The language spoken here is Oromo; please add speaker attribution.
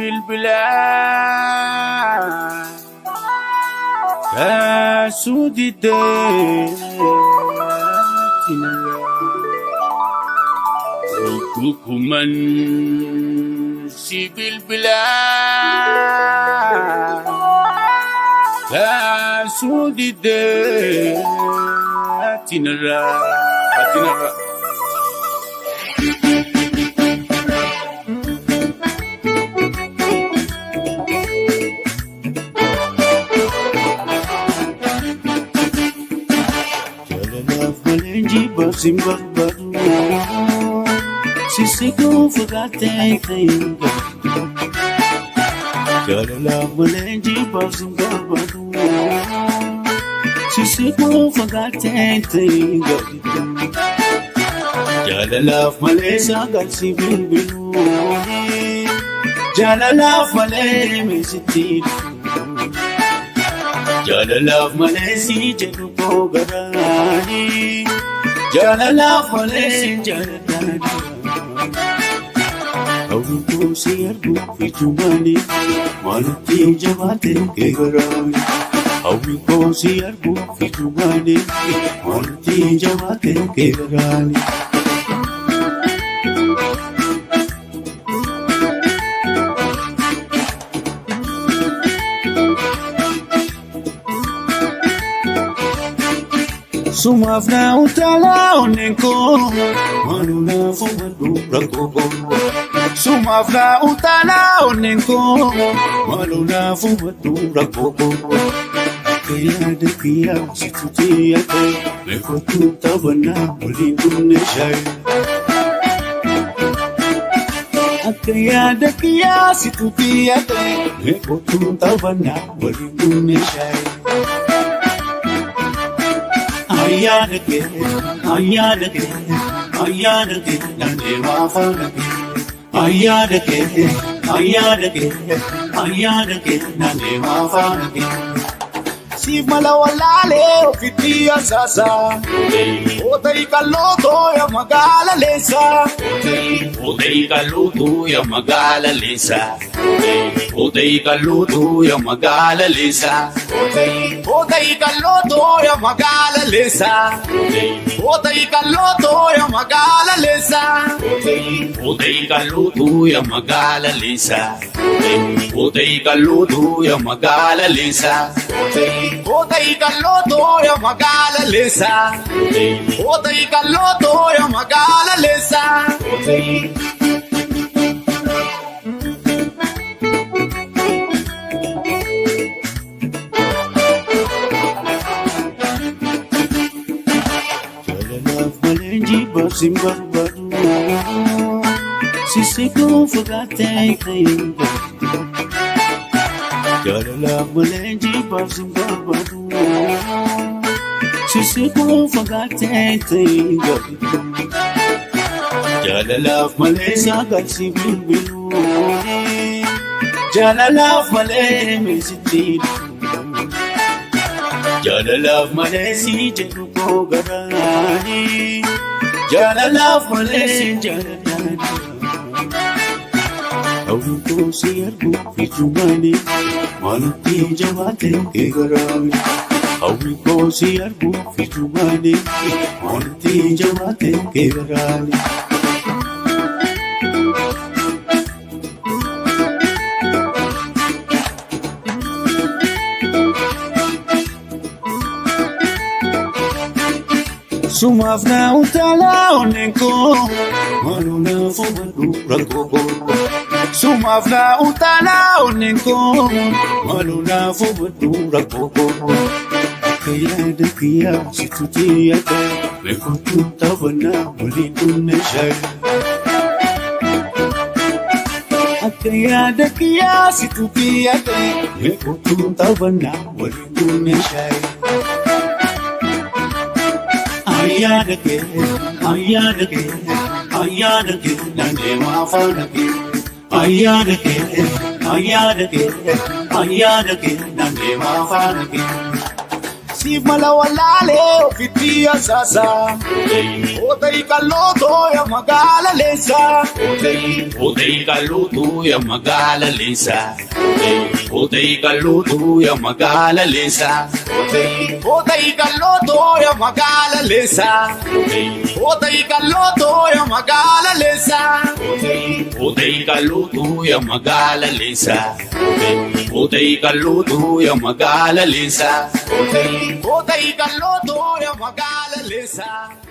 Speaker 1: bilbila kasudide tinara kukuman si bilbila kasudide tinara tinara.
Speaker 2: Simba baru sisiku fagate kainga Jalala malenji simba baru sisiku fagate kainga Jalala malesa galsi bilbilu Jalala male mesiti Jalala malesi jedu pogarani Jalala falesi jalala Awu siyargu fitumani Malati jawate kegarani Awu siyargu fitumani Malati jawate kegarani Sumafna utala onenko Manuna fumadu rakoko Sumafna utala onenko Manuna fumadu rakoko Kaya dekia situti ate Meko tu tabana mulindune shai Kaya dekia situti ate Meko tu tabana mulindune shai Ayadake, nande wafadake. Ayadake, nande wafadake. Si malawalale ofitia sasa. Otei kaloto ya magala lesa. Otei kaloto ya magala lesa. Otei kaloto ya magala lesa. Otei kaloto ya magala lesa. Otei kaloto ya magala lesa. Otei kaloto ya magala lesa. Otei kaloto ya magala lesa. Otei kaloto ya magala lesa. Otei kaloto ya magala lesa. Simba baru sisiku fagate kainga Jalala malenji simba baru sisiku fagate kainga Jalala malesa galsi bilbilu Jalala male mesiti Jalala malesi jedu pogarani Jalala falesi jalala Awu siyargu fitumani Malati jawate kegarani Awu siyargu fitumani Malati jawate kegarani Sumafna utala onenko Manuna fumadu rakoko Sumafna utala onenko Manuna fumadu rakoko Kaya dekia situti ate Meko tu tabana mulindune shai Kaya dekia situti ate Meko tu tabana mulindune shai Ayadake, nande wafadake. Ayadake, nande wafadake. si malawalale ofitti asasa Otay kaloto ya magalalesa
Speaker 1: Otay kaluto ya magalalesa Otay kaluto ya magalalesa
Speaker 2: Otay kaloto ya magalalesa Otay kaloto ya magalalesa
Speaker 1: Otay kaluto ya magalalesa Otay kaluto ya magalalesa
Speaker 2: Otay kaloto ya magalalesa